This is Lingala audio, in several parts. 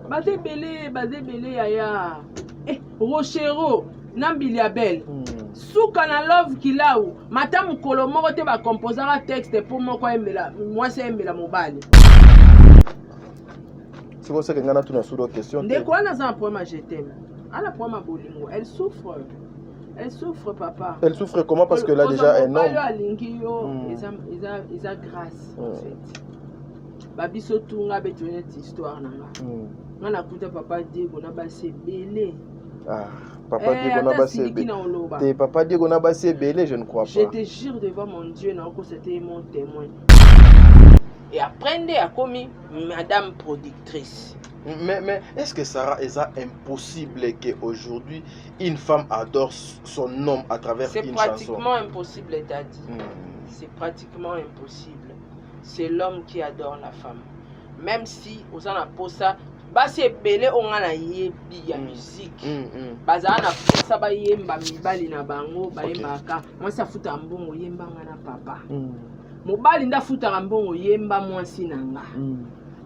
Bazebele yaya. Rochero, Nambili Abel. Souka na love kilau. Matamu kolomoko te ba composera texte pour moko embela. Moi c'est embela mobali. C'est pour ça que ngana tuna sur question. De quoi na za problème je t'aime. Ala problème bolingo, elle souffre. Elle souffre papa. Elle souffre comment parce que là déjà un homme. Ils a grâce en fait. Babiso tunga betone histoire nanga. Ngana kuta papa Diego na ba se belé. Ah, papa Diego na ba se belé. T'es papa Diego na ba se belé, je ne crois pas. Je te jure devant mon Dieu, c'était mon témoin. Et apprenez à commis madame productrice. Mais est-ce que Sarah est ça impossible qu'aujourd'hui une femme adore son homme à travers une chanson? C'est pratiquement impossible, t'as dit. C'est pratiquement impossible. C'est l'homme qui adore la femme. Même si on a posé ça, c'est belé on a yebi ya musique. Baza na posa ba yemba mibali na bango ba yembaka. Moi ça fout un bon yemba na papa. Mobali nda fout un bon yemba moi sinanga.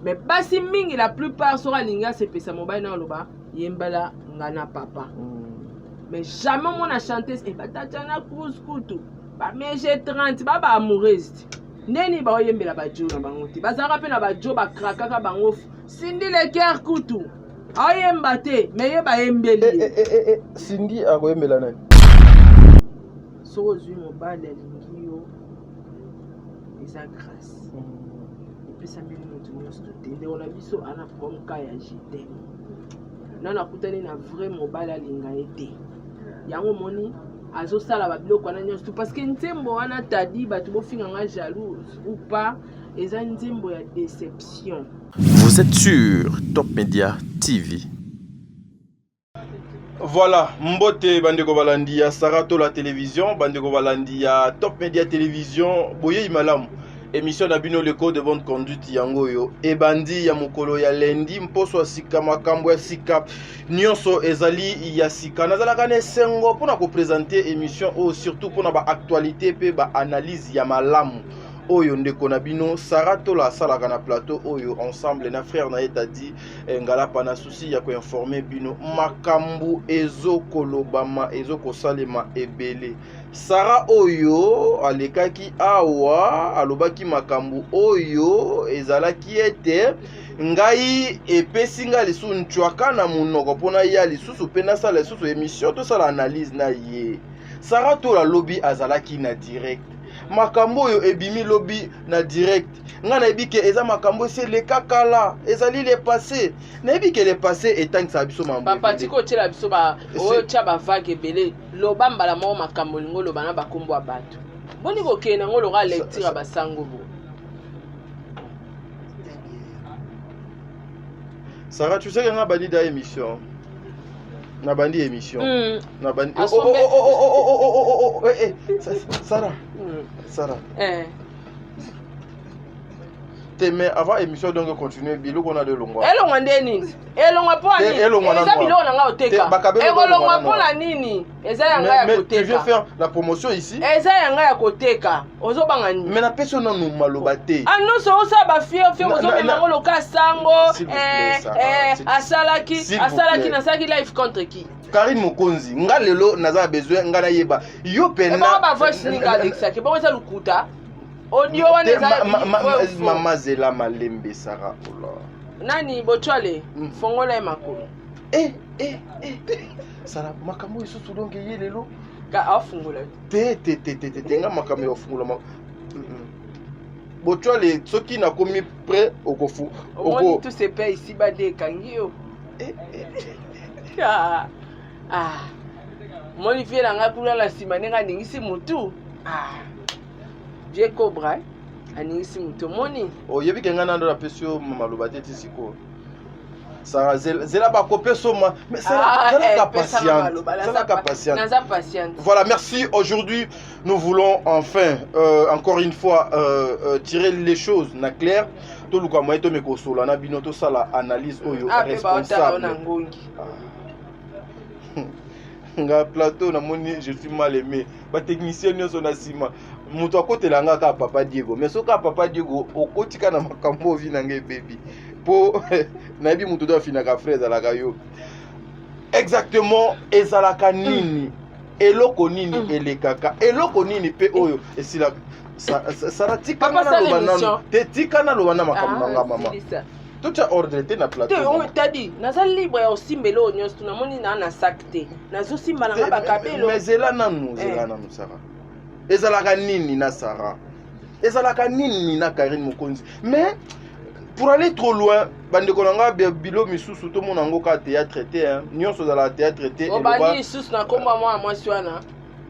Mais basi mingi la plupart sera linga c'est pesa mobile na loba yembala ngana papa. Mais jamais mon a chanté et batata na kutu. Ba meje 30 ba amoureuse. Neni ba yembela ba jo na bango ti. Bazara pe na ba jo ba krakaka bango. Cindy le cœur kutu. Ayemba te mais ye ba yembeli. Cindy a yembela nani? So zui mobile lingio. Isa grâce. Ça on a vu ça à la forme kaya jité. Non na kutani na vrai mobile linga été. Yango moni azo sala ba biloko na nyonso parce que ntembo wana tadi batu bo finga nga jalouse ou pas eza ntembo ya déception. Vous êtes sur Top Media TV. Voilà, Mbote Bandeko Balandi ya Sarato la télévision, Bandeko Balandi ya Top Media télévision, boye imalamu. Émission d'Abino le code de bonne conduite yangoyo et bandi ya mukolo ya lendi mposo sika makambo ya sika nyonso ezali ya sika nazala kane sengo pona ko présenter émission o surtout pona ba actualité pe ba analyse ya malamu oyo ndeko na bino Sarato la sala kana plateau oyo ensemble na frère na eta di ngala pana souci ya ko informer bino makambu ezokolobama ezokosalema ebele. Sarah oyo alekaki awa alobaki makambu oyo ezalaki ete ngai epesinga lisu nchwaka na munoko pona ya lisusu pena sala lisusu émission to sala analyse na ye. Sarah to la lobby azalaki na direct. Makambo oyo ebimi lobby na direct. Nga na ebike eza makambo c'est le kakala ezali le passé. Na ebike le passé etant sa biso mambo. Papa tiko tshela biso ba o tshia ba vague belé. Loba mbala mo makambo lingo loba na bakombo abatu. Boni ko kena ngolo ga lecture ba sango bo. Sarah, tu sais que nga bandi da émission. Na bandi émission. Na bandi. Sarah. Sarah. Mais avant émission donc continuer bilo qu'on a de longwa. Elongwa ndeni. Elongwa po ani. Eza bilo na nga oteka. Elongwa po la nini? Eza yanga ya koteka. Tu veux faire la promotion ici? Eza yanga ya koteka. Ozo banga ni. Mais na personne non maloba te. Ah non so sa ba fie ozo menango loka sango asalaki na saki live contre qui? Karine Mokonzi. Nga lelo naza besoin nga na yeba. Yo pena. Ba voice ninga Alexa ke ba za lukuta. Audio wana mama zela malembe Sarah ola. Nani botwale fongola makolo. Sarah makambo isusu donc yelelo ka afungola. Te nga makambo ofungola. Botwale soki na komi prêt okofu. Oko tout se paye ici ba de kangio. Moni vie na ngakula la simane nga ningisi mutu. Vieux Cobra, anisi mutomoni. Oh, yebi kenga nando la pesio maloba tete siko. Sarah zela ba kopé soma, mais ça la patiente. Voilà, merci. Aujourd'hui, nous voulons enfin encore une fois tirer les choses na clair. To luka moyeto mekosola na binoto sala analyse oyo responsable. Nga plateau na moni je suis mal aimé. Ba technicien nyoso na sima. Mutu akotelanga ka papa Diego. Mais soka papa Diego okotika na makambo vi na nge baby. po nayebi mutu do afinaka frère ezalaka yo exactement ezalaka nini eloko nini elekaka eloko nini pe oyo esila sara tikana loba nano te tikana loba na makambo nanga mama tout a ordre te na plateau t'as dit naza libre ya osimbela oyo nyonso tunamoni na sac te nazosimba nanga bakabelo mais zela nanu sara ezalaka nini na sara ezalaka nini na Karine Mokonzi mais pour aller trop loin bandeko nanga bilo misusu to mona ngo ka théâtre te hein nyonso za la théâtre te o bani misusu na komba moi swana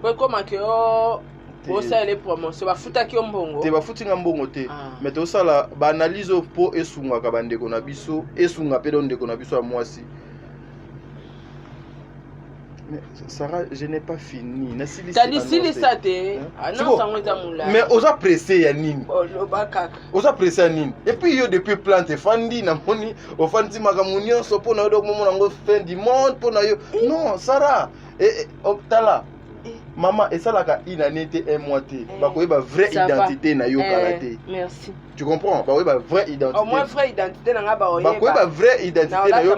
ko koma ke o ça les promotions bafuta ki mbongo te bafuti nga mbongo te mais to sala ba analyse po esunga ka bandeko na biso esunga pe ndeko na biso ya mwasi. Mais Sarah, je n'ai pas fini. T'as dit si ça te. Non, ça on est mais osa pressé ya nini? Le bakak. Osa pressé ya nini? Et puis yo depuis plante fandi na moni, ofandi magamunyo so po na yo momo nango fin du monde po na yo. Non, Sarah, optala. Maman, et ça là il a été un mois té. Ba ko ba vraie identité na yo karaté. Merci. Tu comprends? Bah oui, bah vraie identité. Au moins vraie identité na ba oye. Bah oui, bah vraie identité na yo.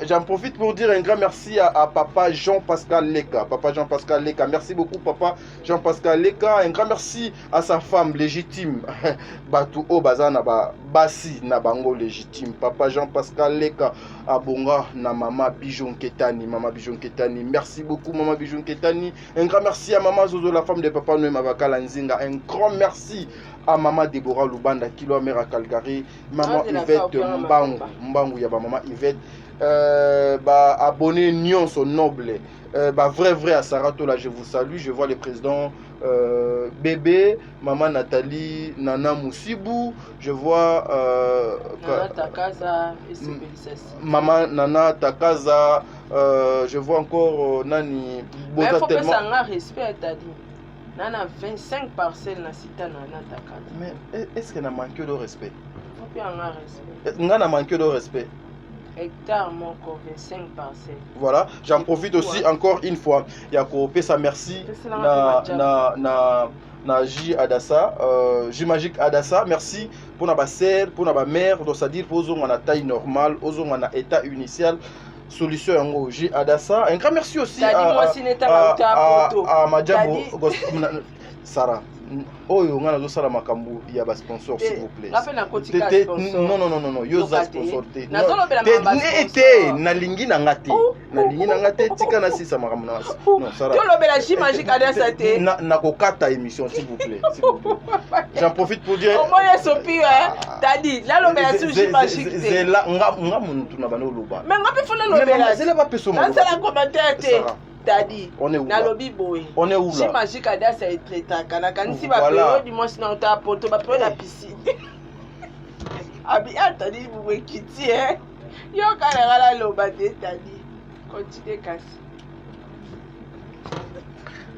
J'en profite pour dire un grand merci à papa Jean-Pascal Leka. Papa Jean-Pascal Leka, merci beaucoup papa Jean-Pascal Leka. Un grand merci à sa femme légitime. Batu o bazana ba basi na bango légitime. Papa Jean-Pascal Leka abonga na mama Bijon Ketani, maman Bijon Ketani. Merci beaucoup maman Bijon Ketani. Un grand merci à maman Zozo la femme de papa Noé Mabakala Nzinga. Un grand merci à maman Deborah Lubanda kilo mère à Calgary, maman Yvette Mbangu ya ba maman Yvette ba abonné Nyon son noble ba vrai à Saratola, je vous salue, je vois le président bébé, maman Nathalie, Nana Moussibou, je vois Nana Takaza maman Nana Takaza, je vois encore Nani mais il faut que ça ait respect, t'as dit. Nana 25 parcelles na sita Nana Takaza. Mais est-ce qu'elle a manqué de respect? Faut plus en respect. Nana a manqué de respect. Hectare mon 25 parcelles. Voilà, j'en profite aussi encore une fois. Yako pesa merci na J Adassa, J Magique Adassa, merci pour na sœur, pour na mère, donc c'est-à-dire pour eux on a taille normale, eux on a état initial. Solution yango J Adassa. Un grand merci aussi à Madjabo Sarah. Oyo ngana zo sala makambu ya ba sponsor s'il vous plaît. Non, yo za sponsor te. Na lingi na ngate. Na lingi na ngate tika na sisa makambu na. Non Sarah. Tu lobela J Magique Adassa te. Na kokata émission s'il vous plaît, s'il vous plaît. J'en profite pour dire comment est sopi t'as dit la lobela sur J Magique te. C'est là nga muntu na bano loba. Mais nga pe fona lobela. C'est là pas peso mo. Dans la commentaire te. T'as dit, on est où là? On est où là? J Magique Adassa est très takana. Quand si va payer dimanche dans ta poto, va payer la piscine. Abi t'as dit vous me quittez hein. Yo kana la lobate t'as dit. Continuez casse.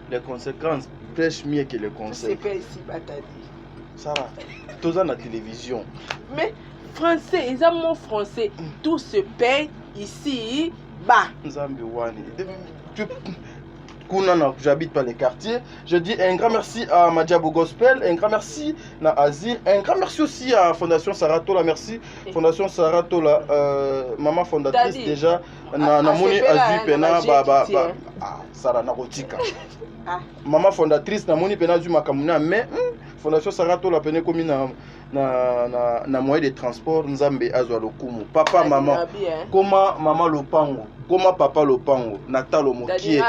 Les conséquences prêchent mieux que les conseils. C'est pas ici bah t'as dit. Sarah, tout ça la télévision. Mais français, ils ont mon français. Tout se paye ici. Bah. J'habite pas les quartiers. Je dis un grand merci à Madjabo Gospel, un grand merci à Azir, un grand merci aussi à Fondation Saratola. Merci Fondation Saratola, maman fondatrice déjà. Na moni Azir pena Sarah Narotika. Maman fondatrice na moni pena du makamuna mais Fondation Saratola pene komi na moyen de transport Nzambe azwa lokumu. Papa maman. Comment maman lopango? Comment papa lopango? Natalo mokie.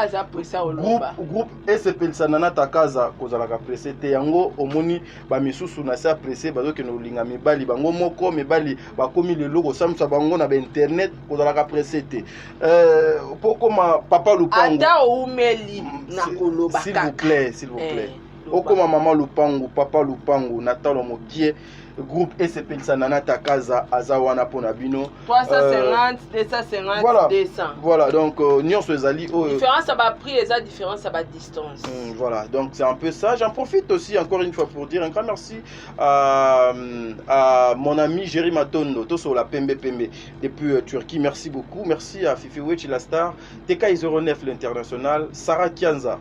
Groupe SPLSA Nana Takaza kozalaka pressé te yango omoni ba misusu na sa pressé bazo ke no linga mibali bango moko mibali bakomi le logo samsa bango na ba internet kozalaka pressé te. Pokoma papa lopango. Ata umeli na koloba. S'il vous plaît, s'il vous plaît. Okoma maman Lupango, papa Lupango, Natalo Mokie, groupe SPLSA Nana Takaza, Azawana Ponabino. 350, 250, voilà, 200. Voilà, donc, Nyon Sezali. Différence, ça va prix et ça différence, ça va distance. Voilà, donc c'est un peu ça. J'en profite aussi encore une fois pour dire un grand merci à mon ami Jerry Matondo, Toso la Pembe depuis Turquie. Merci beaucoup. Merci à Fifi Wechi la star, TK 09 l'international, Sarah Kianza.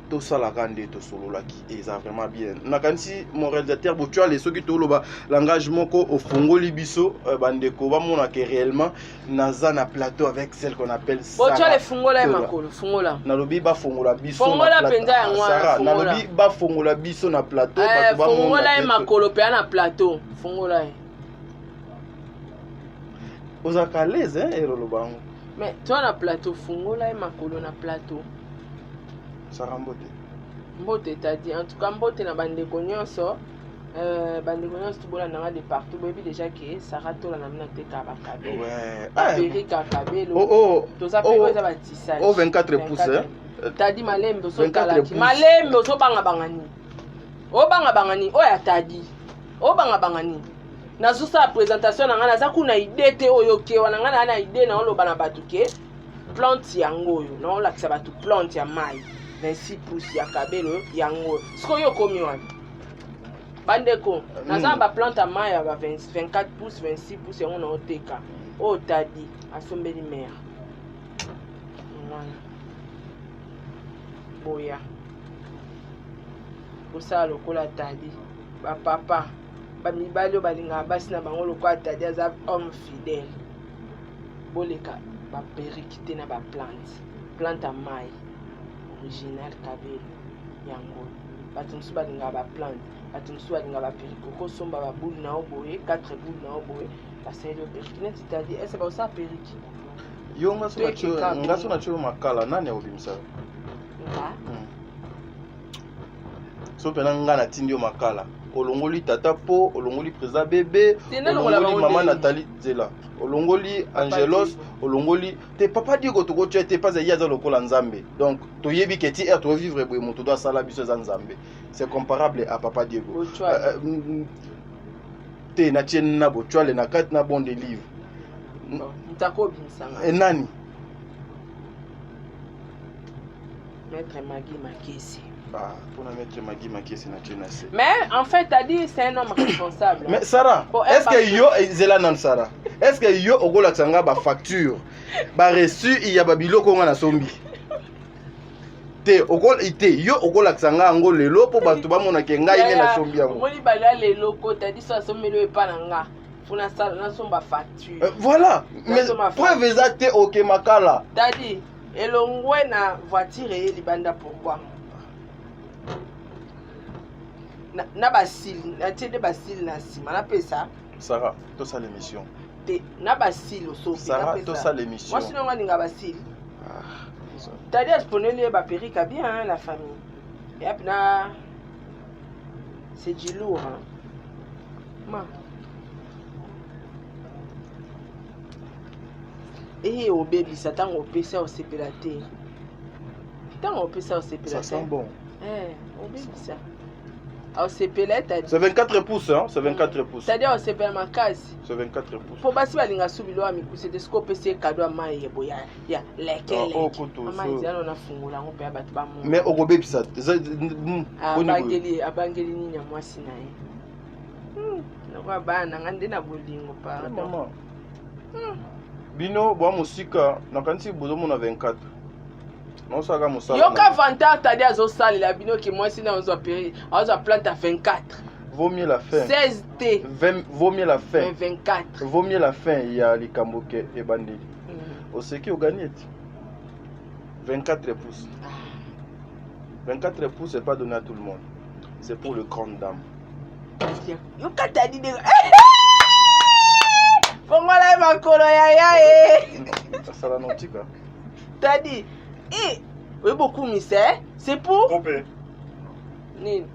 tout ça la grande to solo là qui est vraiment bien nakanisi mon réalisateur bo tu as les ceux qui to loba l'engagement ko au fongoli biso bandeko ba mona que réellement naza na plateau avec celle qu'on appelle Sarah. Bo tu as les fongola et makolo fongola na lobi ba fongola biso fongola penza ya ngwa na lobi ba fongola biso na plateau ba to ba mona fongola et makolo pe na plateau fongola oza calés hein erolobango mais toi na plateau fongola et makolo na plateau Sarah Mbote. Mbote t'as dit en tout cas Mbote na bandeko nyonso tu bola nanga de partout boyebi déjà que Sarah tola na mina te ka bakabelo ouais Perika kabelo toza pe ko za batissage 24 pouces hein t'as dit malembe so kalaki malembe so banga bangani o banga bangani o ya tadi o banga bangani na zusa présentation na ngana za kuna idée te oyo ke wana ngana na idée na oloba na batu ke plante yango yo na olakisa batu plante ya mai 26 pouces ya kabelo yango siko yo komi wana bandeko naza ba plante ya mai ya 24 pouces 26 pouces yango na oteka o tadi asombeli mer wana boya kosala lokola tadi bapapa bamibali oyo balingaka basi na bango lokola tadi aza homme fidèle boleka baperiki te na plante ya mai original kabelo yango bato mosusu balingaka baplante bato mosusu balingaka baperiki okosomba baboule na yo boye 4 boule na yo boye basaleli yo periki neti tadi ese baosala periki yo ngaso na tio makala nani akobimisa so mpena nga natindi yo makala olongoli tata po olongoli président bébé olongoli mama Nathalie Zela olongoli Angelos olongoli te papa Diego toko tu te pas aza lokola nzambe donc toyebi ke ti er to vivre boye moto doit sala biso za nzambe c'est comparable à papa Diego te na tien na bochwale na kati na bon des livres ntako binsanga nani maître Magui Makesi. Pour mettre Magui Makesi na tien assez. Mais en fait, t'as dit c'est un homme responsable. Mais Sarah, est-ce que yo Zela nan Sarah? Est-ce que yo ogola tsanga ba facture ba reçu il y a babiloko nga na sombi? Te ogola ite yo ogola tsanga ngo lelo po bantu ba mona ke ngai ne na sombi yango. Moni bala lelo ko t'as dit ça sommelo e pa nga. Funa sala na somba facture. Voilà. Mais preuve exacte OK makala. T'as dit elongwe na voiture e libanda pourquoi? Na basil na tede basil na sima na pesa Sarah to ça l'émission te na basil so Sarah to ça l'émission moi sinon on nga basil t'as dit exponele ba perika bien hein, la famille et puis na c'est du lourd hein ma et au baby ça tant au pesa au sepelaté tant au pesa au sepelaté ça sent bon au baby ça c'est 24 pouces, hein? C'est 24 pouces. C'est-à-dire, c'est bien ma case. C'est 24 pouces. Pour passer à l'ingasubi, c'est des scopes, c'est cadeau à maille, boya, ya, lesquels. On a fumé, on peut abattre ma mais au gobé, ça. Abangeli, ni moi sinaï. On va ban, on a des naboling, pardon. Bino, bon, musika, n'a qu'un si boudon, on a 24. Non, ça va, Moussa. Yoka Vanta, t'as dit à Zosal, la bino qui moi, sinon, on a péri, on a plante à 24. Vaut mieux la fin. 16 T. Vaut mieux la fin. 24. Vaut mieux la fin, il y a les Kamboke et Bandeli. Au ce qui au gagné 24 pouces. 24 pouces, c'est pas donné à tout le monde. C'est pour le grand dame. Yoka t'as dit de. Pour moi, là, ma colo, Ça la nautique, hein. T'as dit. Et oui, beaucoup, mais c'est pour. Compé. Nil.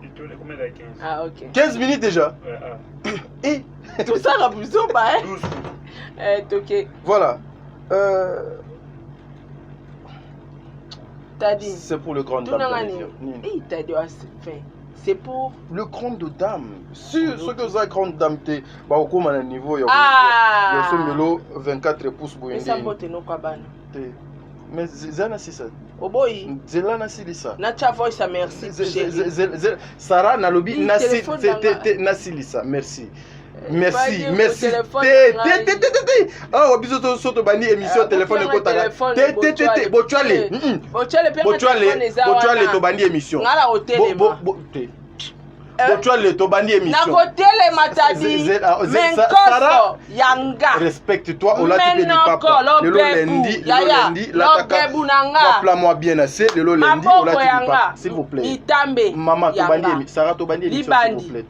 Il tourne combien de 15? Ah, ok. 15 minutes déjà. Ouais, Et tout ça, la bouson, bah, hein. 12. Ok. Voilà. T'as dit. C'est pour le grand dame. Et t'as dit, c'est pour. Le grand dame. Sur ce que ça, grande dame, t'es. Bah, au comment à niveau, il y a. Il y a 24 pouces pour une. Mais ça me non quoi, ban. Mais Zana c'est ça. Oh boy. Zelana c'est ça. Nacha voice merci. Sarah Nalobi Nasilisa. Merci. Merci, Pas merci. dire au téléphone, Ah, biso soto bandi émission téléphone ko taka. Bochwale. Bochwale to bandi émission. Ngala hotel. Bochwale to bandi émission. Na hotel matadi. Menkoso yanga. Respecte-toi, on l'a dit papa. Le lundi, l'attaque. Rappelle-moi bien assez, le lundi, on l'a dit papa. S'il vous plaît. Maman, to bandi émission. Sarah, to bandi émission, s'il vous plaît.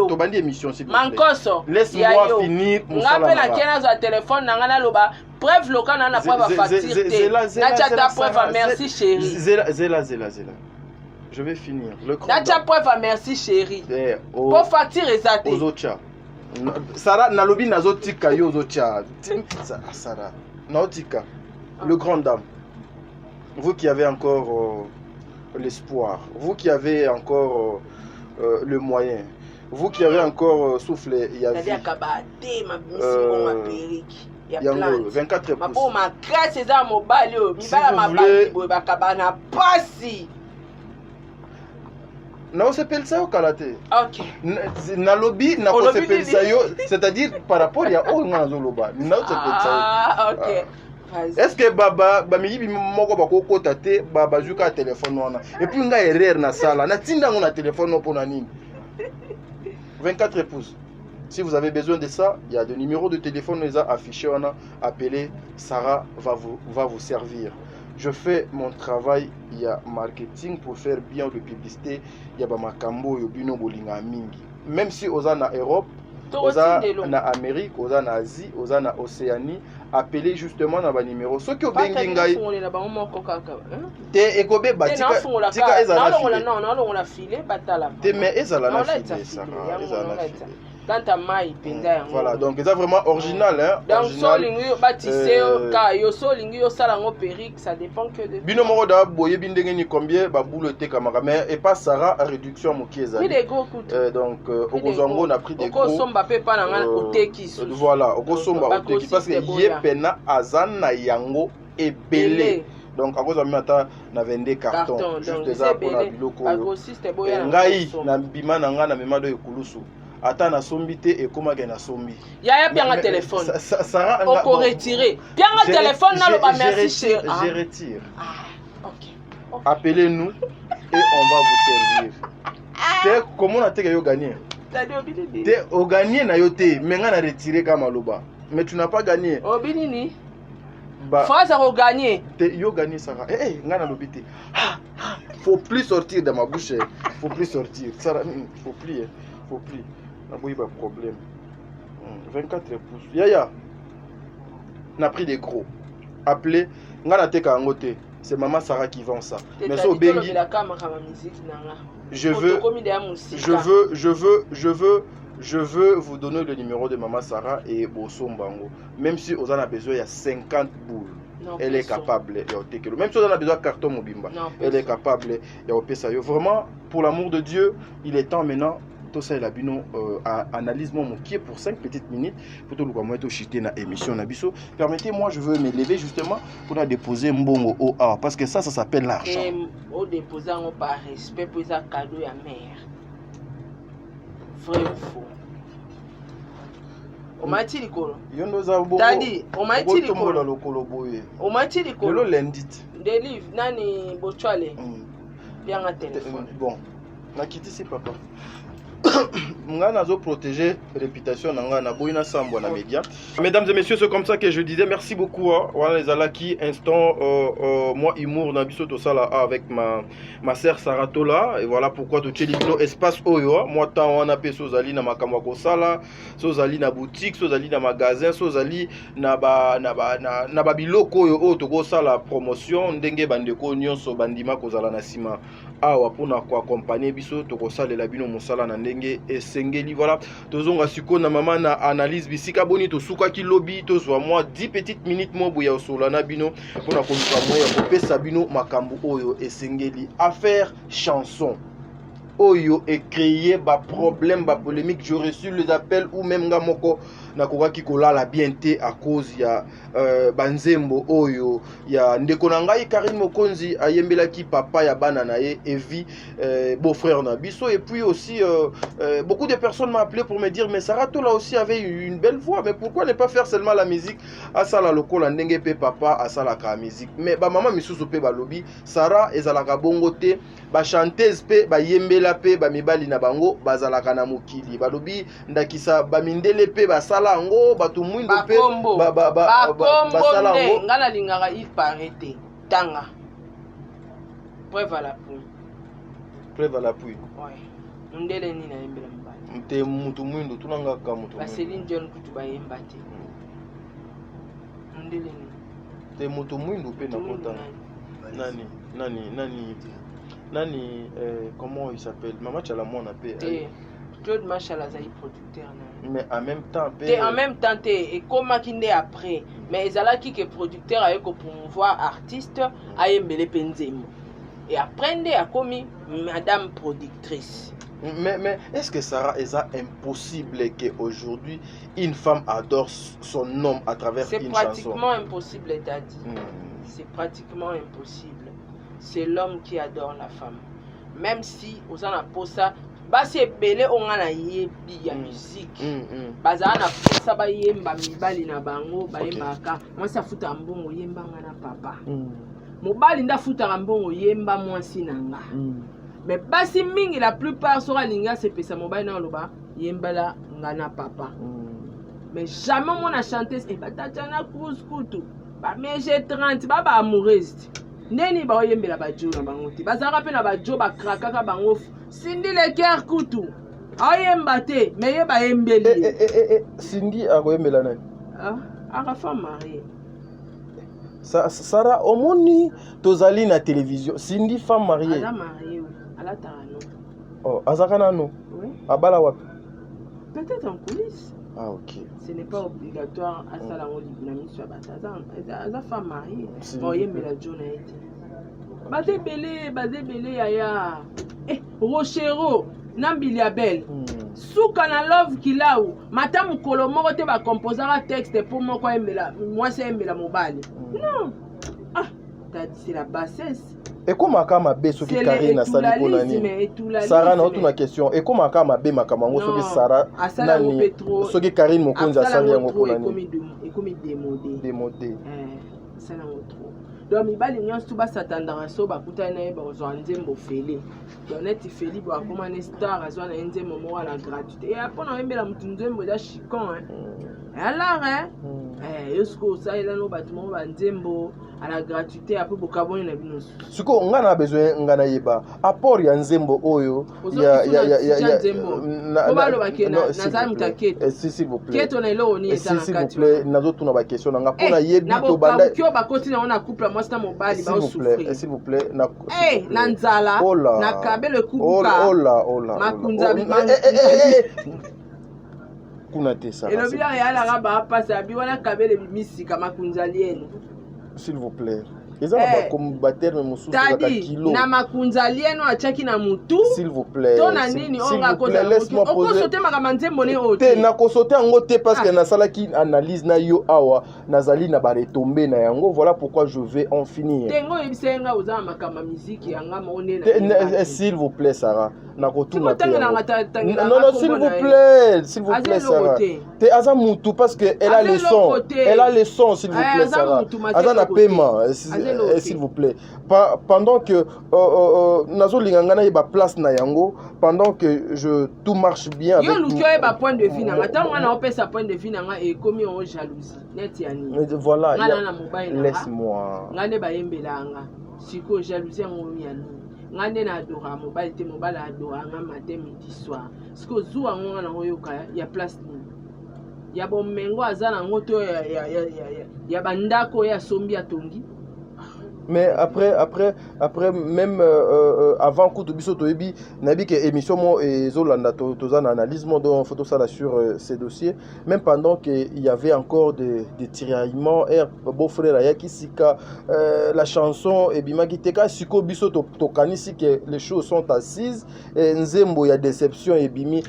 To bandi émission, s'il vous plaît. Mankoso. Laisse-moi finir mon salam. Ngapela kena za téléphone nangana loba. Preuve local na preuve à facture. Nacha preuve à merci chérie. Zela. Je vais finir. Nacha preuve à merci chérie. Pour facture exacte. Ozocha. Sarah nalobi nazotika yo ozocha. Sarah. Naotika. Le grand dame. Vous qui avez encore l'espoir, vous qui avez encore le moyen, vous qui avez encore soufflé, il y a vie. Yango 24 pouces. Na osepel sa yo kalate. OK. Na lobby na osepel sa yo, c'est-à-dire par rapport ya o ngazo loba. Na osepel sa yo. Ah OK. Est-ce que baba bamiyibi moko bakokota te baba juka téléphone wana et puis nga erreur na sala na tinda ngona téléphone pona nini 24 pouces. Si vous avez besoin de ça, il y a des numéros de téléphone les a affichés, on a appelé, Sarah va vous servir. Je fais mon travail, il y a marketing pour faire bien de publicité, il y a makambo yo bino bolinga mingi. Même si oza na Europe, oza na Amérique, oza na Asie, oza na Océanie, appelez justement na ba numéro. Ce qui obengi ngai. Te ekobe batika tika ezala filé. Non, on l'a filé batala. Te mais ezala na filé Sarah, ezala na filé. Voilà, donc c'est vraiment original, hein. Donc solingi bâtissé ka solingi salango perique, ça dépend que de bino moko da boye bindenge ni combien ba boule te kamara et pas Sarah réduction mokieza. Oui des gros coûts. Donc okozango na prix des gros. Okosomba pe pa na ngana oteki. Voilà, okosomba oteki parce que yepena azana yango ebele. Donc à cause de mata na vende carton juste des pour na biloko. Ngai na bima na ngana memado ekulusu. Attends, na sombi te et comment na sombi. Y'a bien un téléphone. Ça on peut retirer. Bien un téléphone na lo merci chérie. Je retire. Ah, OK. Appelez-nous et on va vous servir. Te comment on a yo gagné? Te o gagné na yo te, mais nga na retirer comme loba. Mais tu n'as pas gagné. Obinini. Faut ça gagner. Te yo gagné Sarah. Nga na lobité. Faut plus sortir de ma bouche. Faut plus sortir. Sarah, faut plus. Faut plus. Il pas de problème. 24 pouces. Yaya. On a pris des gros. Appelez. C'est maman Sarah qui vend ça. Mais so bengi. Je veux vous donner le numéro de maman Sarah et Bosombango. Même si on en a besoin, il y a 50 boules. Non, elle est capable. Même si on en a besoin de carton mobimba. Elle est capable. Vraiment, pour l'amour de Dieu, il est temps maintenant. Tout ça, il a bien analyse mon qui est pour 5 petites minutes pour tout le monde to chiter na émission na biso. Permettez-moi, je veux me lever justement pour déposer mbongo au A parce que ça s'appelle l'argent. Au déposer par respect pour ça cadeau à mère. Vrai ou faux? On m'a dit likolo. Dadi, on m'a dit likolo. On m'a dit likolo. Le lundi. Des livres nani bochwale. Bien un téléphone. Bon. Na kiti si papa. Ngana zo protéger réputation ngana boina sambo na média. Mesdames et messieurs, c'est comme ça que je disais merci beaucoup. Voilà les alaki instant moi humour na biso to sala avec ma sœur Saratola et voilà pourquoi to tchelibino espace oyo moi tant wana pe sozali na makamwa ko sala, sozali na boutique, sozali na magasin, sozali na ba biloko oyo o to ko sala promotion ndenge bandeko nyonso bandima ko zala na sima. Awa pona ko accompagner biso to ko salela bino mosala na ndenge esengeli voilà tozonga siko na mama na analyse bisika boni to suka ki lobby to zwa moi 10 petites minutes mo boya osola na bino pona ko moya ko pesa bino makambu oyo esengeli affaire chanson oyo et créer ba problème ba polémique. Je reçu les appels ou même nga moko nakokaki kolala bien te à cause ya banzembo oyo ya ndeko na ngai Karim Mokonzi ayembelaki papa ya bana na ye Evi beau-frère na biso. Et puis aussi beaucoup de personnes m'ont appelé pour me dire mais Sarah Tola aussi avait une belle voix, mais pourquoi ne pas faire seulement la musique à sala lokola ndenge pe papa à sala ka musique. Mais ba maman misusu pe ba lobi Sarah ezalaka bongo te, ba chanteuse pe ba yembela pe ba mibali na bango bazalaka na mokili ba lobi ndakisa ba mindele pe ba sala ngo ba tumwindo pe ba sala ngo ngala lingaka il paraît tanga preuve à l'appui. Preuve à l'appui. Ouais. Ndele ni na yembela mbali. Mte mutu mwindo tunanga ka mutu. Ba Céline Dion kutu ba yemba te. Ndele ni. Te mutu mwindo pe na kota. Nani comment il s'appelle? Mama Chalamon appelle. Claude Machala zai producteur na. Mais en même temps en même temps et comme kinde après mais ezalaki que producteur aye ko promouvoir artiste ayembele penzemo. Et après nde a commis madame productrice. Mais est-ce que Sarah est impossible qu'aujourd'hui une femme adore son homme à travers une chanson? C'est pratiquement impossible, t'as dit. C'est pratiquement impossible. C'est l'homme qui adore la femme. Même si aux en a ça, bah c'est belé on a yebi ya musique. Bazana na posa ba yemba mibali na bango ba yembaka. Moi ça fout un bon yemba na papa. Mobali nda fout un bon yemba moi sinanga. Mais basi mingi la plupart sera linga c'est pesa mobile na loba yembala ngana papa. Mais jamais mon a chanté et batatana kutu. Ba meje 30 ba amoureuse. Neni ba yembela ba jo na bango ti. Bazara pe na ba jo ba krakaka bango. Cindy le cœur kutu. Ayemba te mais ye ba yembeli. Cindy a yembela nani? A femme mariée. Sarah omoni tozali na télévision. Cindy femme mariée. Elle a mariée. La tarano. Oh, Azakana no? Oui. Abala wapi? Peut-être en coulisses. Ah, ok. Ce n'est pas obligatoire à ça la dynamique sur la femme mariée. Bon, il y a la journée. Bazé belé, yaya. Eh, Rochero, Nambilia Belle. Souka na love kilau. Matamu kolomo te va composer un texte pour moi quoi moi c'est la mobile. Non. Ah, t'as dit c'est la bassesse. Et comment kama be soki Karine na sali konani Sarah na otuna question et comment kama be makamango soki Sarah nani soki Karine Mokonzi asali yango konani ekomi démodé ça na trop donc mibali nyonso tu basatandaka so bakutani na ye bazwa nzembo fele doneti feli bakoma ne star azwa na nzembo moko na gratuité et après na yembela mutu nzembo eza chicon alors yosko osalela no bato moko banzembo à la gratuité après bokaboni na bino siko ngana a besoin ngana yeba apport ya nzembo oyo ya nzembo balo bakena nazali mutakete s'il vous plaît keto na elo ni s'il vous plaît nazotuna ba question nga pona yebi to banda kyo bakoti na ona couple moi c'est mobali ba souffrir s'il vous plaît na na nzala na kabele kubuka hola makunza kuna te ça et le bilan ya la ba passa bi wana kabele bimisika makunza lienu. S'il vous plaît. Ils ont pas combattre même sous la kilo. Na makunza lienu achaki na mutu. S'il vous plaît. Tona nini onga koza. Laisse-moi poser. Okosote makamante mbone ote. Te na kosote ngo te parce que na sala ki analyse na yo awa nazali na ba retomber na yango voilà pourquoi je vais en finir. Tengo ibisenga uza makama musique yanga mone na. S'il vous plaît Sarah. Na kotuna te. Non s'il vous plaît Sarah. Te aza mutu parce que elle a le son. Elle a le son s'il vous plaît Sarah. Aza na paiement s'il vous plaît. Pendant que nazo linganga na ba place na yango pendant que tout marche bien avec yo lukyo ba point de vue na tant wana opesa point de vue na nga et commis en jalousie net yani voilà laisse-moi ngane ba yembelanga siko jalousie ngo yani ngane na adora mobile te mobile adora nga matin midi soir siko zuwa ngo na oyoka ya place ni ya bomengo azana ngoto ya bandako ya sombi atongi Mais après même avant que tu biso toyebi nabi que émission mo ezolanda tozana analyse mo donc photo ça là sur ces dossiers même pendant que il y avait encore des tiraillements beau frère ya kisika la chanson et bimaki teka siko biso to kanisi que les choses sont assises nzembo ya déception et bimi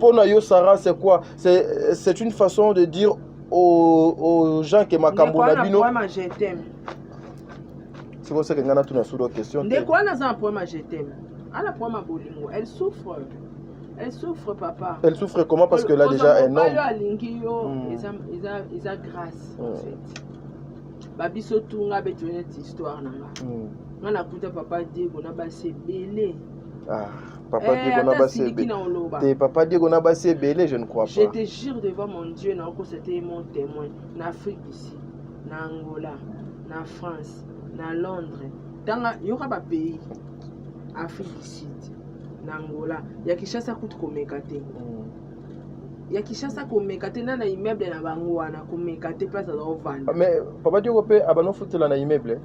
pour na yo Sarah c'est quoi c'est une façon de dire aux gens qui makambo na bino c'est pour ça que ngana tuna sur question de quoi na za poema je t'aime ala poema bolingo elle souffre papa elle souffre comment parce que là déjà un homme ils a grâce en fait babiso tunga betone histoire nanga ngana kuta papa Diego na base belé Papa Diego na base belé. Papa Diego na base belé, je ne crois pas. Je te jure devant mon Dieu, c'était mon témoin. En Afrique ici, en Angola, en France, en Londres, il y aura des pays, Afrique du Sud, en Angola, il y a qui chasse à coup de commékate. Il y a qui chasse à commékate dans l'immeuble de Bangoana, commékate place à vendre. Mais Papa Diego peut abano foutre dans l'immeuble.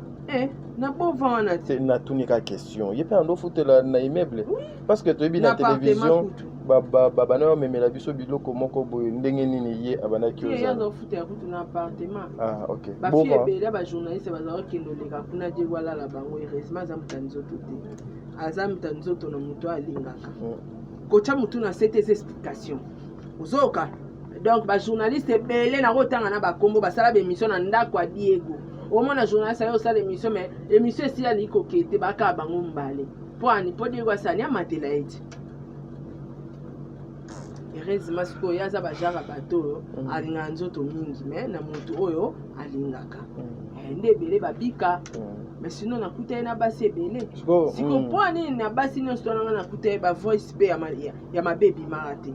Na pas vendre. C'est na tunika question. Il peut en foutre dans l'immeuble. Parce que tu es bien dans la télévision. Baba na memela biso biloko moko boye ndenge nini ye abana ki oza. Il y a dans foutre na appartement. Ah OK. Bon ba fille ba journaliste ba za kendo leka kuna je wala la bango heureusement za mutanzo tote. Aza mutanzo to na muto alingaka. Kocha mutu na cette explication. Uzoka. Donc ba journaliste belé na rotanga na ba kombo ba sala be émission na ndako a Diego. Au moins la journaliste a eu ça l'émission mais l'émission si elle est coquette ba ka bango mbale. Pour Diego ça ni amatela eti. Heureusement siko ya za ba jara bato alinga nzoto mingi mais na mutu oyo alingaka. Nde belé ba bika. Mais sinon na kuta na basi belé. Siko poni na basi no stona na kuta ba voice be ya ma baby marate.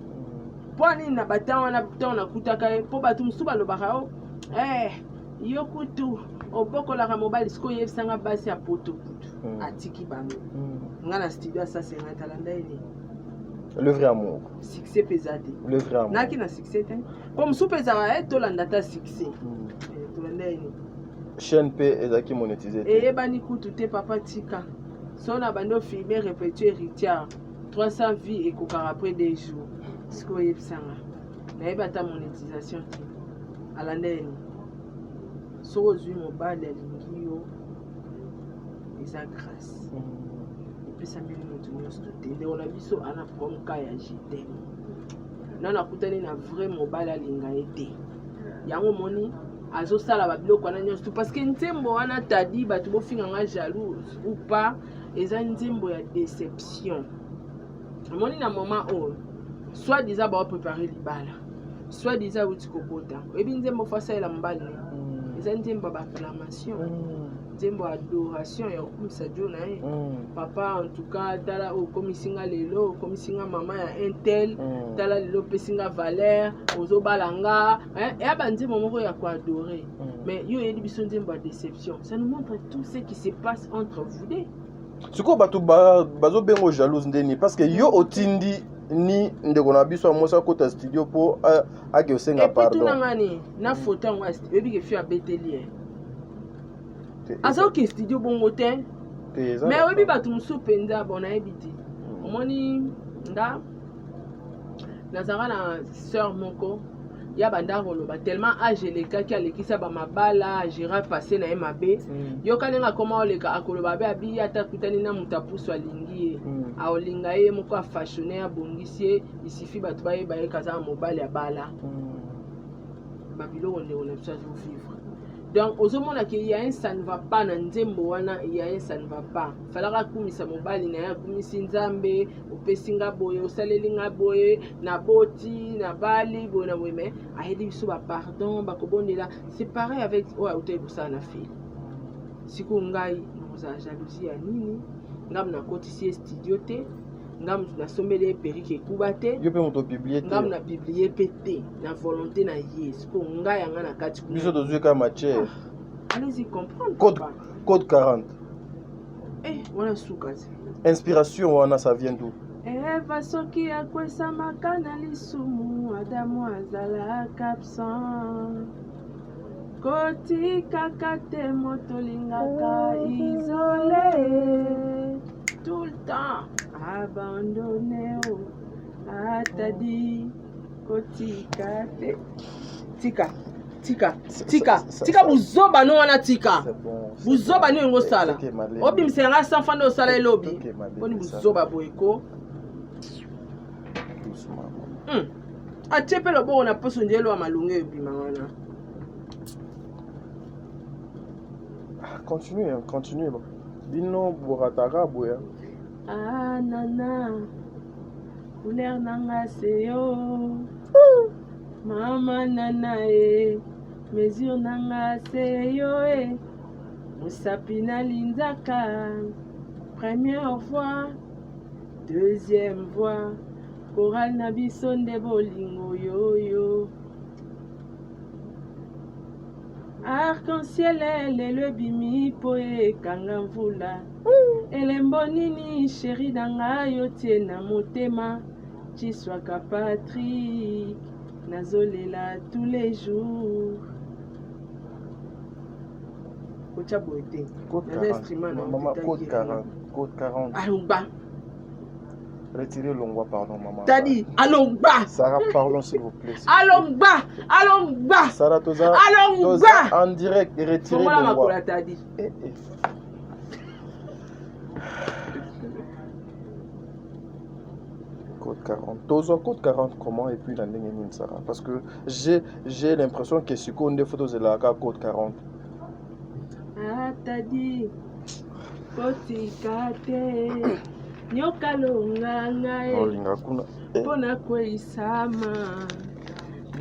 Poni na batana na tona kutaka po batu msuba lo bakao yo kutu oboko la mobile siko yefsanga basi ya poto kutu atiki bango ngana studio ça c'est un talent d'aide le vrai amour succès pesate le vrai amour naki na succès comme sous pesara to landa ta succès to landa ini chaîne P ezaki monétisé bani kutu te papa tika sona bando filmer répéter héritière 300 vies et kokara après des jours siko yefsanga na ta monétisation alanda ini so zui mobile alingi yo eza grâce epesa mbeli motu nyonso totende ona biso ana promka ya jete nana kutani na vrai mobile alinga ye te yango moni azosala babiloko wana nyonso parce que nzembo wana tadi bato bofinganga jalouse ou pas eza nzembo ya déception moni na moment oyo soit disant baopréparer libala soit disant uti kobota oyebi nzembo fasalela mobali nzembo acclamation nzembo adoration ya kumisa jona papa en tout cas tala o komisinga lelo komisinga mama ya intel tala lelo pesinga valeur ozo balanga ya banzembo moko ya ko adorer mais yo yedi biso nzembo déception ça nous montre tout ce qui se passe entre vous deux siko bato bazo bengo jalouse ndeni parce que yo otindi ni ndeko na biso amosa kota studio po ake osenga pardon. Et puis tout ngani na photo en west ebi ke fi abeteli azo ki studio bongo te mais obi batu musu penza bona ebiti omoni nda nazanga na sœur moko ya banda roloba tellement âge lekaki alekisa ba mabala gérard passé na mabe yo kalenga koma oleka akoloba be abi ata kutani na mutapusu alingi aolinga ye moko a fashionné ya bongisi isifi batu baye baye kaza mobile ya bala babilo onde on a besoin de vivre donc ozomona que il y a un ça ne va pas na nzembo wana il y a un ça ne va pas falaka kumisa mobile na ya kumisi nzambe opesinga boye osalelinga boye na boti na bali bona weme ayedi biso ba pardon ba kobondela c'est pareil avec ouais ote ça na fille siku ngai noza jalousie ya nini ngam na kotisi studio te ngam na sombele perike kubate yo pe moto publier ngam na publier pété na volonté na yes ko ngai anga na kati ku biso dozu ka matière allez-y comprendre code 40 wana sukazi inspiration wana ça vient d'où Eva soki akwesa makana lisumu adamu azala absent kotika kate motolingaka isolé tout le temps abandonné atadi kotika te tika buzoba no wana tika buzoba ni ngosala obi msenga sanfando osala elobi oni buzoba boyeko atepe lobo na poso njelo wa malunge ebima wana. Continue. Bino boratara boya. Ah nana. Couleur nanga seyo. Mama nana mesure nanga seyo Musapina linzaka. Première fois, deuxième fois. Coral nabisonde bolingo yo. Arc-en-ciel le bimi poe kangamvula elembo nini chéri danga yo tie na motema chiswaka Patrick nazolela tous les jours kocha boete Code 40. Alongba Retirez l'ongwa, pardon, maman. T'as dit, Alongba. Sarah, pardon, s'il vous plaît. Alongba. Sarah, Toza, en direct, retirez l'ongwa. T'as dit. Code 40. Toza, code 40, comment et puis la ligne Sarah? Parce que j'ai l'impression que ce qu'on a photos de la code 40. Ah, t'as dit. Kotikate. Nyokalonganga pona kweisama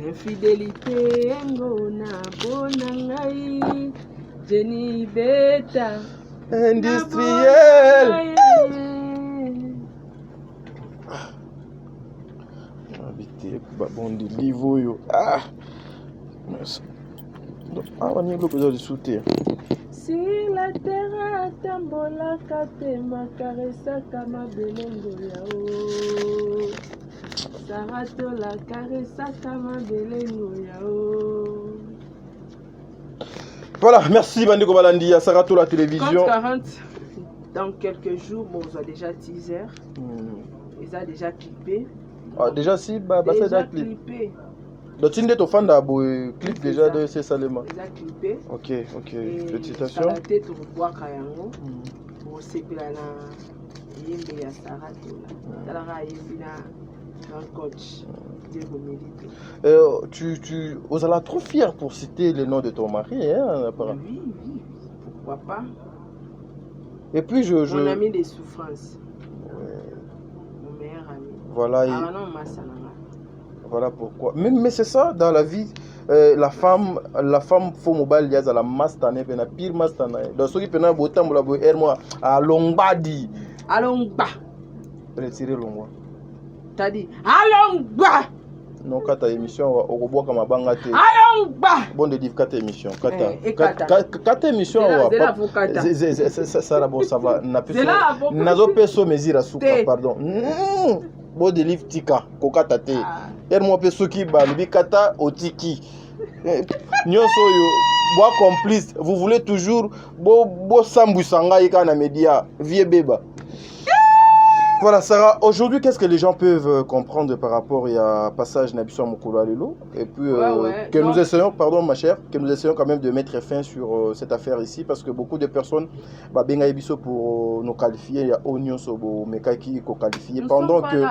infidélité engo na bona ngai Jenny Beta industriel habité babondi niveau yo wani besoin de soutien. Si la terre tambola kate makaresa kama belengo yao Sarato la caressa kama belengo yao. Voilà, merci Bandeko Balandi à Sarato la télévision. 40 dans quelques jours, bon, ils ont déjà teaser. Ils ont déjà clippé. Ah, déjà si déjà clippé. Donc, tu es fan d'un clip déjà de ces Salema. Déjà clippé. Ok. Félicitations. La tête au bois Kayango. Pour Sepilana, Yembe ya Sarato. Talara Yembina, un coach. Tu allez trop fier pour citer le nom de ton mari, hein, apparemment. Oui, pourquoi pas. Et puis Mon ami des souffrances. Mon meilleur ami. Voilà. Voilà pourquoi. Mais c'est ça dans la vie. La femme faut mobile y a la mastane pena pire mastane. Donc ceux qui pena botam la bo moi à longbadi. Alongba. Retirer longwa. T'as dit Alongba. Non kata émission au bois comme banga te. Alongba. Bon de dire kata émission kata. Kata émission ça là bon ça va na peso. Nazo peso mesira suka pardon. Bon de livre tika kokata te. Moi peso ki ba libi kata otiki. Nyonso yo bois complice, vous voulez toujours bo sambusanga ika na media vie beba. Voilà Sarah, aujourd'hui qu'est-ce que les gens peuvent comprendre par rapport à passage Nabiso Mokolo Alelo et puis que nous essayons, pardon ma chère, que nous essayons quand même de mettre fin sur cette affaire ici parce que beaucoup de personnes benga biso pour nous qualifier, il y a Onion Sobo Mekaki ko qualifier pendant que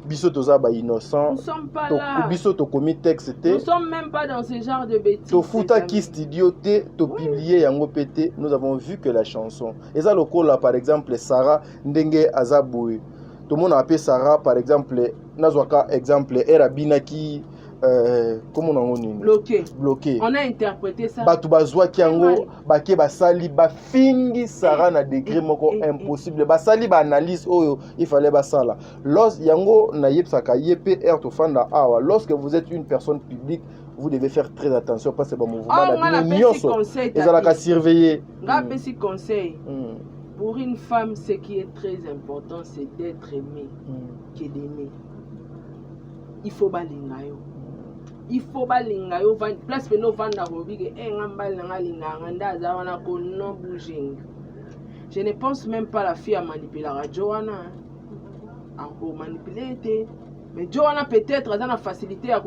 biso toza ba innocent. Nous sommes pas là. Biso to commis texte. Nous sommes même pas dans ce genre de bêtises. To futa qui studio te to publier yango pété, nous avons vu que la chanson. Et ça le là par exemple Sarah Ndenge Azaboué. Tout le monde appelle Sarah, par exemple, Nazwaka, exemple, Erabinaki, comment on dit bloqué. On a interprété ça. Batubazwa Kiango, Bake Basali, Bafingi Sarah na degré moko impossible. Basali ba analyse, oh, il fallait Basala. Lorsque Yango na yepsaka yepe ertofanda awa. Lorsque vous êtes une personne publique, vous devez faire très attention parce que le mouvement a et ça la surveiller. Petit conseil. Pour une femme, ce qui est très important, c'est d'être aimée, que d'aimer. Il faut balingayo. il faut balinga yo van place pe no vanda robige ngamba linga nganda za wana ko no bouging. Je ne pense même pas la fille à manipuler la Joanna. À manipuler. Mais Joanna peut-être a la facilité à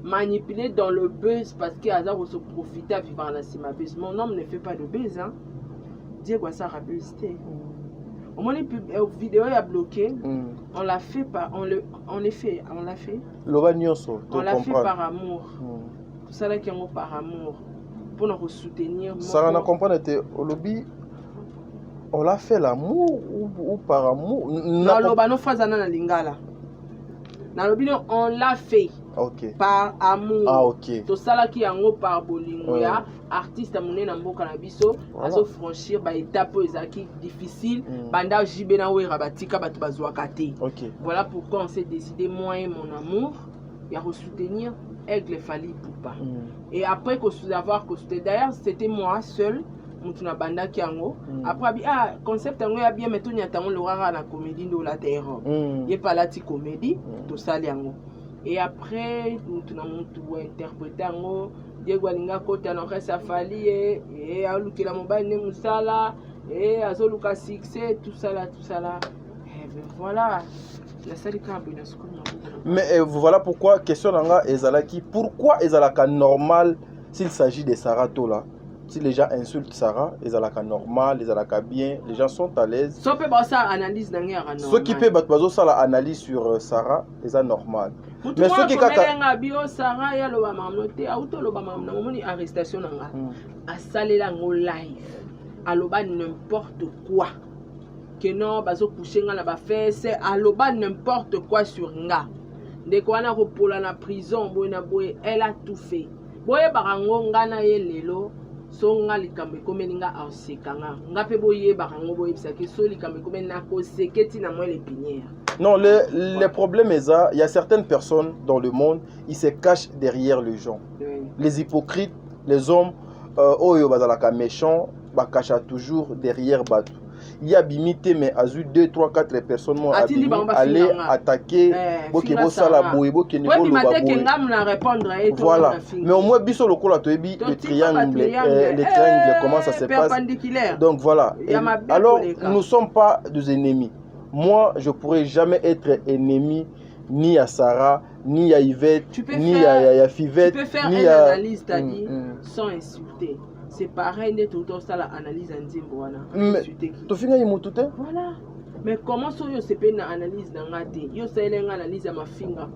manipuler dans le buzz parce qu'il a se profiter à vivre dans la buzz. Mon homme ne fait pas de buzz. Hein. Dis quoi ça buzz. Au moins la vidéo est bloquée. On l'a fait par on l'a fait. On l'a fait par amour. Tout ça là qui est par amour pour nous soutenir. Ça on a compris au lobby. On l'a fait l'amour ou par amour? Non, l'obano fazana na lingala. Na lobino on l'a fait. Okay. Par amour. Ah ok. To sala ki yango par bolingo ya artiste amune na mboka na biso azo franchir ba étape ezaki difficile banda jibe na wera batika batu bazwaka te. OK. Voilà pourquoi on s'est décidé moi et mon amour ya soutenir Aigle Fally Ipupa. Et après que savoir que c'était d'ailleurs c'était moi seul mutuna banda kiango après concept yango ya bien meto nyatango lorara na comédie ndo la terre ye palati comédie to sali yango et après mutuna muntu interpréter yango Diego alinga kota na resa Fally et alukela mobile ne musala et azoluka succès tout ça là et ben voilà la salle ka bina school. Mais voilà pourquoi question nanga ezalaki pourquoi ezalaka normal s'il s'agit de Sarah Tola. Si les gens insultent Sarah, ils ont la normal, ils ont la bien, les gens sont à l'aise. Ceux qui peuvent faire l'analyse sur Sarah, ils ont normal. Mais ceux qui ont Sarah, il y a le arrestation à saler la live, à l'oba n'importe quoi. Que non, bazo coucher dans la fesse, à l'oba n'importe quoi sur nga. Dès qu'on a repos la prison, elle a tout fait. Boye barango ngana ye lelo. Songa likambe komeninga ausekanga ngape boye barango boye bisaki so likambe komena ko seketi na moi les pinières. Non, le problème est ça, il y a certaines personnes dans le monde, ils se cachent derrière les gens. Les hypocrites, les hommes oyo bazalaka méchants, ba cacha toujours derrière batu. Il y a bimité mais azu 2 3 4 personnes m'ont aller attaquer bokebo sala boyebo ke niveau le voilà mais au moins biso lokola toyebi le triangle comment ça se passe donc voilà et alors nous ne sommes pas des ennemis. Moi je pourrais jamais être ennemi ni à Sarah ni à Yvette ni à Fivette. Tu peux faire une analyse sans insulter. C'est pareil, tout ça l'analyse en Zimboana. Voilà. Mais comment ça yo c'est pas une analyse d'angate? Yo c'est une analyse à ma finger.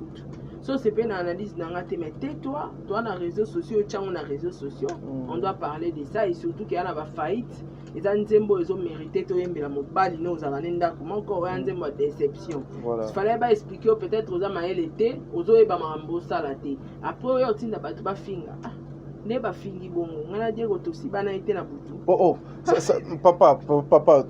So c'est pas une analyse d'angate mais tais-toi, toi dans les réseaux sociaux, tu as les réseaux sociaux. On doit parler de ça et surtout qu'il y a la faillite. Les Nzembo ils ont mérité to yembela mobali nous alanenda comment encore un Nzembo déception. Il fallait pas expliquer peut-être aux ama l'été, aux oeba mambo salate. Après yo tinda batu ba finger. Neba fingi bongo ngana Diego to si bana été na butu. Oh papa non papa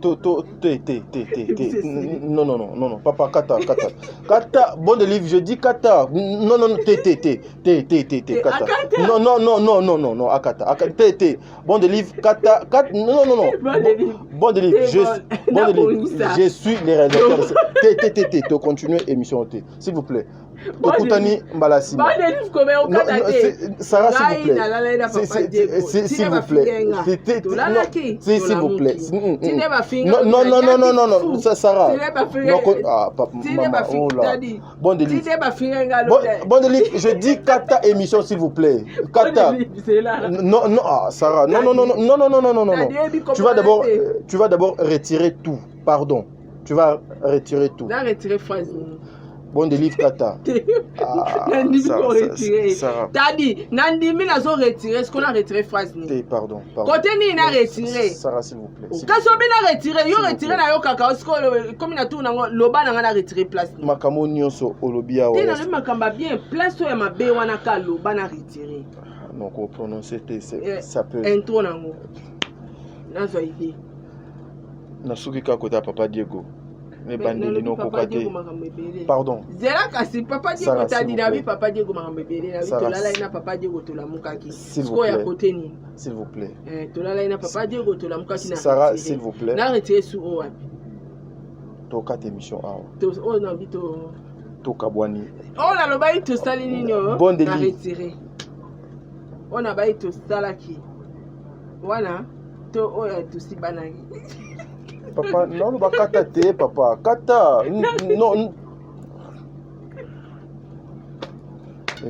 kata bon de livre je dis kata non kata non akata bon de livre kata non bon de livre je suis le rédacteur to continuer émission s'il vous plaît. Tokutani Mbalasima. Sarah, s'il vous plaît. S'il vous plaît. Non, Sarah. Bon délire. Bon délire. Je dis Kata émission, s'il vous plaît. Kata. Non, Sarah. Non. Tu vas d'abord retirer tout. Pardon. Tu vas retirer tout. Bon délivre Kata. T'as dit, Nandimi n'a pas retiré ce qu'on a retiré phrase. Pardon. Côté ni n'a retiré. Sarah s'il vous plaît. Quand on a retiré, yo retiré na yo kaka comme il a tout loba n'a retiré place. Makamo nyonso olobia wa. Tena le makamba bien place to ya mabe wana ka loba na retiré. Non ko prononcer ça peut. Intro nango. Na zo idée. Na suki ka kota papa Diego. Pardon. Zera kasi papa Diego t'a dit David papa Diego mangambebele David tolala ina papa Diego tolamukaki. Sko ya côté ni. S'il vous plaît. Tolala ina papa Diego tolamukaki na. Sarah s'il vous plaît. Na retiré sur wapi. To 4 émissions awa. To non bito tokabwani Oh na lobai to sali nini oh Bon na délit. retirer on a bai to salaki wana to oya to sibanaki papa non ba kata te papa kata non